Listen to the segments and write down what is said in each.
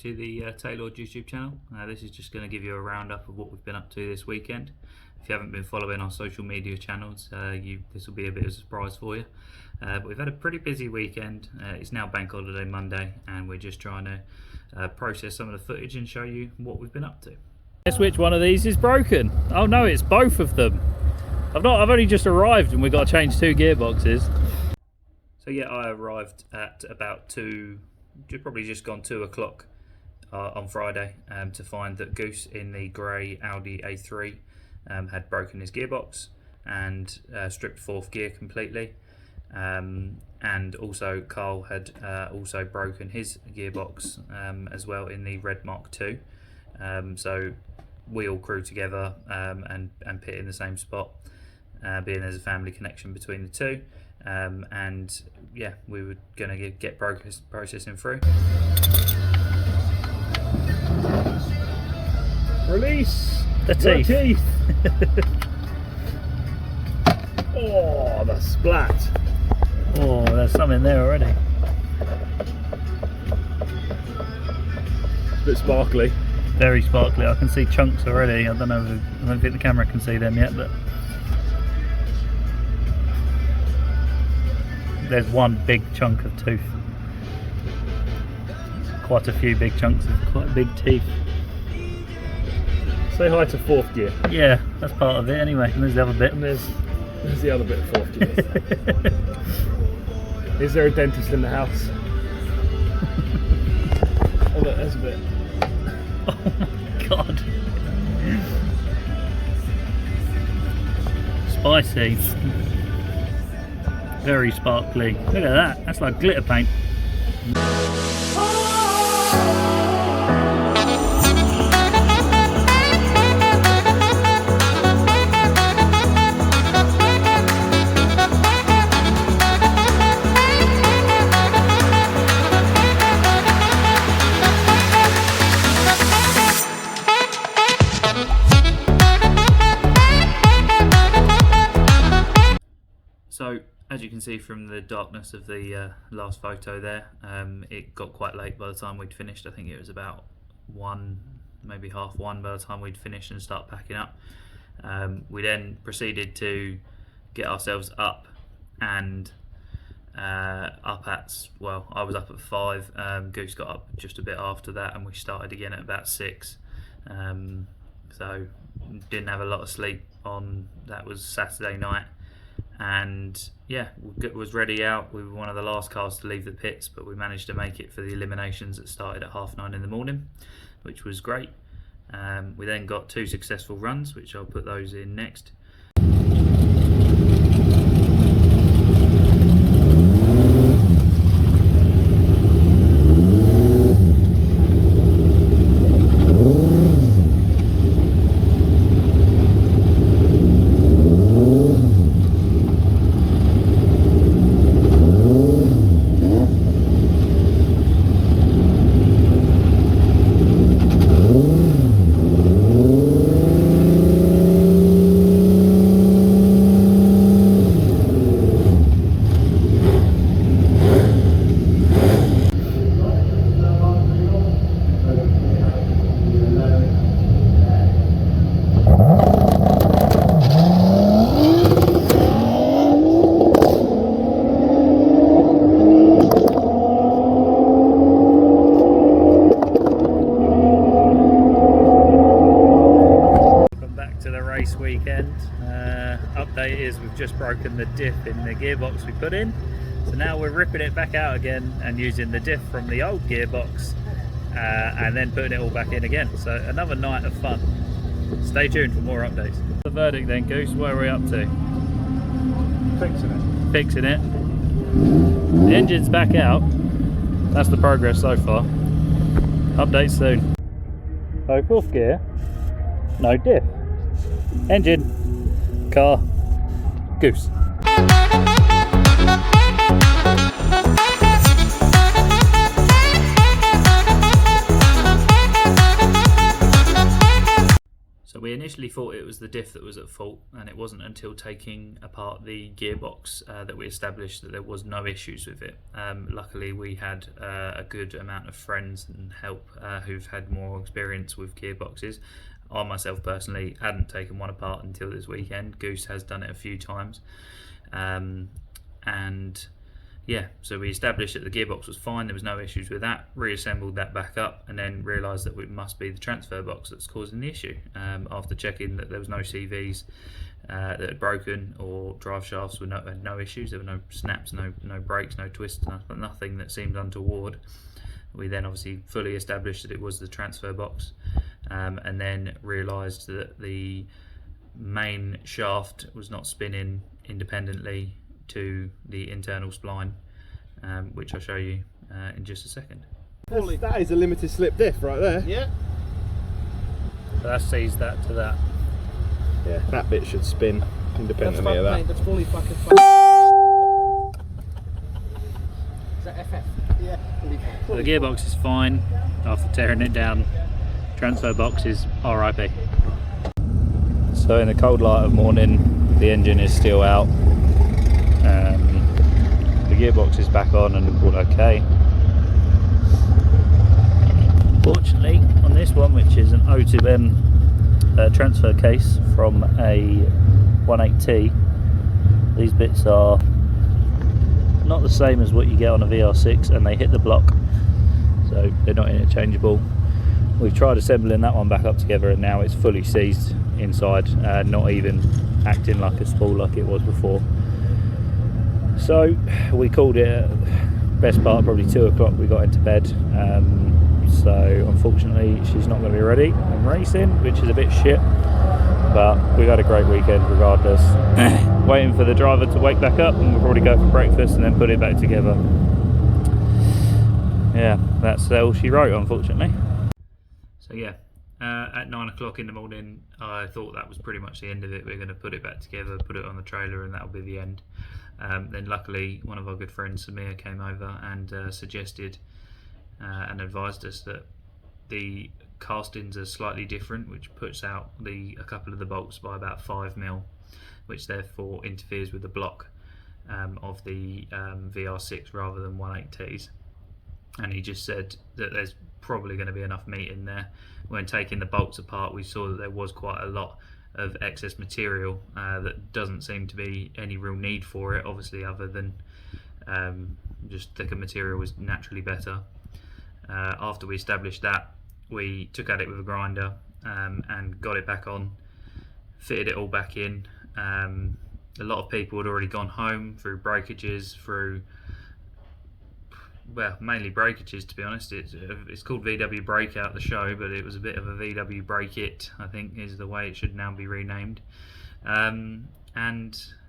to the Taylor YouTube channel. This is just going to give you a roundup of what we've been up to this weekend. If you haven't been following our social media channels, this will be a bit of a surprise for you. But we've had a pretty busy weekend. It's now Bank Holiday Monday, and we're just trying to process some of the footage and show you what we've been up to. Guess which one of these is broken? Oh no, it's both of them. I've only just arrived and we've got to change 2 gearboxes. So yeah, I arrived at about probably just gone 2 o'clock on Friday to find that Goose in the grey Audi A3 had broken his gearbox and stripped 4th gear completely. And also Carl had also broken his gearbox as well in the red Mark II. So we all crew together and pit in the same spot, being there's a family connection between the two. And yeah, we were going to get processing through. Release the teeth. Oh, the splat. Oh, there's some in there already. It's a bit sparkly. Very sparkly. I can see chunks already. I don't think the camera can see them yet, but there's one big chunk of tooth. Quite a few big chunks of quite big teeth. Say hi to 4th gear. Yeah, that's part of it anyway. And there's the other bit. And there's the other bit of 4th gear. Is there a dentist in the house? Oh look, there's a bit. Oh my god. Spicy. Very sparkly. Look at that. That's like glitter paint. So, as you can see from the darkness of the last photo there, it got quite late by the time we'd finished. I think it was about 1, maybe half 1 by the time we'd finished and start packing up. We then proceeded to get ourselves up and up at, well, I was up at 5, Goose got up just a bit after that, and we started again at about 6. So didn't have a lot of sleep on, that was Saturday night. And yeah, was ready out. We were one of the last cars to leave the pits, but we managed to make it for the eliminations that started at 9:30 in the morning, which was great. We then got 2 successful runs, which I'll put those in next. Weekend. Update is we've just broken the diff in the gearbox we put in, so now we're ripping it back out again and using the diff from the old gearbox and then putting it all back in again. So another night of fun. Stay tuned for more updates. The verdict then, Goose, where are we up to? Fixing it. The engine's back out. That's the progress so far. Update soon. So 4th gear, no diff. Engine, car, Goose. So we initially thought it was the diff that was at fault, and it wasn't until taking apart the gearbox that we established that there was no issues with it. Luckily we had a good amount of friends and help who've had more experience with gearboxes. I myself personally hadn't taken one apart until this weekend. Goose has done it a few times, and yeah, so we established that the gearbox was fine, there was no issues with that, reassembled that back up, and then realised that it must be the transfer box that's causing the issue. After checking that there was no CVs that had broken, or drive shafts had no issues, there were no snaps, no breaks, no twists, nothing that seemed untoward. We then obviously fully established that it was the transfer box, and then realised that the main shaft was not spinning independently to the internal spline, which I'll show you in just a second. That is a limited slip diff right there. Yeah. So that sees that to that. Yeah, that bit should spin independently of that. Mate, that's fully fucking Is that FF? Yeah. So the gearbox is fine after tearing it down. Transfer box is RIP. So in the cold light of morning, the engine is still out. The gearbox is back on and all okay. Fortunately, on this one, which is an O2M transfer case from a 18T, these bits are not the same as what you get on a VR6, and they hit the block, so they're not interchangeable. We've tried assembling that one back up together, and now it's fully seized inside, not even acting like a spool like it was before. So we called it, best part probably 2 o'clock we got into bed, so unfortunately she's not going to be ready and racing, which is a bit shit, but we've had a great weekend regardless. Waiting for the driver to wake back up, and we'll probably go for breakfast and then put it back together. Yeah, that's all she wrote, unfortunately. So yeah, at 9 o'clock in the morning I thought that was pretty much the end of it. We're going to put it back together, put it on the trailer, and that'll be the end. Then luckily one of our good friends, Samir, came over and suggested and advised us that the castings are slightly different, which puts out a couple of the bolts by about 5mm, which therefore interferes with the block of the VR6 rather than 18Ts. And he just said that there's probably going to be enough meat in there. When taking the bolts apart, we saw that there was quite a lot of excess material that doesn't seem to be any real need for it, obviously, other than just thicker material was naturally better. After we established that, we took at it with a grinder and got it back on, fitted it all back in. A lot of people had already gone home through breakages, well, mainly breakages, to be honest. It's called VW Breakout, the show, but it was a bit of a VW Break It, I think, is the way it should now be renamed. And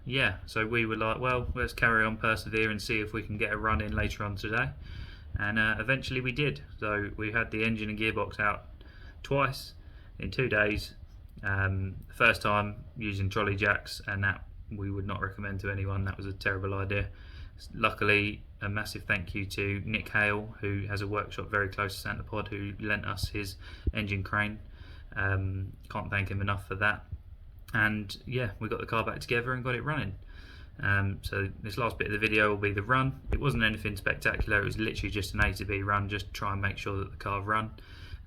yeah, so we were like, well, let's carry on, persevere, and see if we can get a run in later on today. And eventually we did. So we had the engine and gearbox out twice in 2 days. The first time using trolley jacks, and that we would not recommend to anyone. That was a terrible idea. Luckily, a massive thank you to Nick Hale, who has a workshop very close to Santa Pod, who lent us his engine crane. Can't thank him enough for that. And yeah, we got the car back together and got it running. So this last bit of the video will be the run. It wasn't anything spectacular, it was literally just an A to B run, just to try and make sure that the car run.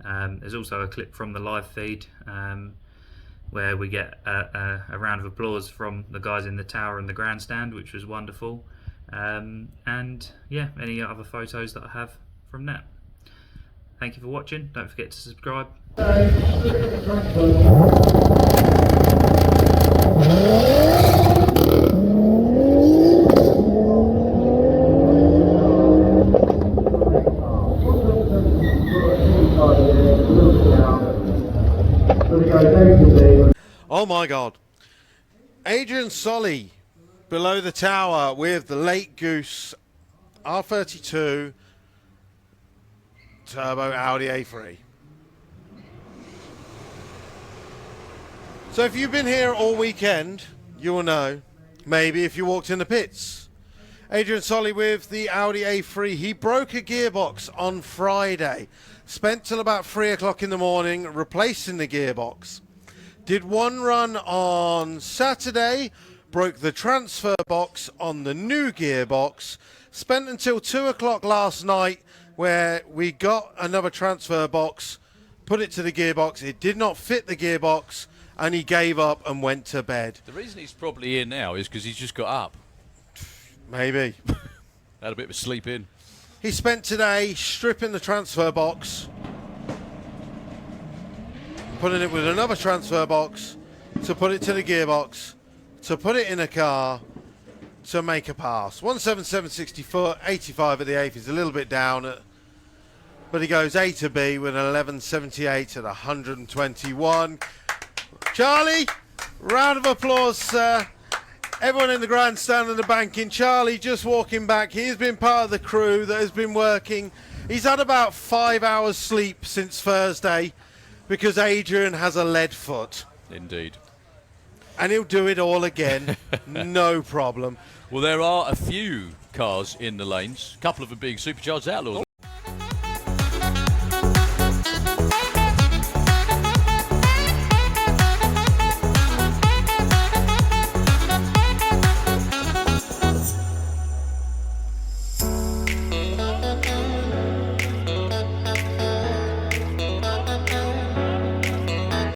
There's also a clip from the live feed where we get a round of applause from the guys in the tower and the grandstand, which was wonderful. And yeah, any other photos that I have from that. Thank you for watching. Don't forget to subscribe. Oh my God. Adrian Solly below the tower with the late Goose R32 turbo Audi A3. So if you've been here all weekend, you will know, maybe if you walked in the pits. Adrian Solly with the Audi A3. He broke a gearbox on Friday. Spent till about 3 o'clock in the morning replacing the gearbox. Did one run on Saturday, broke the transfer box on the new gearbox, spent until 2 o'clock last night where we got another transfer box, put it to the gearbox, it did not fit the gearbox, and he gave up and went to bed. The reason he's probably here now is because he's just got up. Maybe. Had a bit of a sleep in. He spent today stripping the transfer box, putting it with another transfer box, to put it to the gearbox, to put it in a car, to make a pass. 177.60 foot, 85 at the eighth. He's a little bit down, but he goes A to B with an 11.78 at 121. Charlie, round of applause, sir. Everyone in the grandstand and the banking. Charlie just walking back. He's been part of the crew that has been working. He's had about 5 hours sleep since Thursday because Adrian has a lead foot. Indeed. And he'll do it all again. No problem. Well, there are a few cars in the lanes. A couple of them being supercharged outlaws.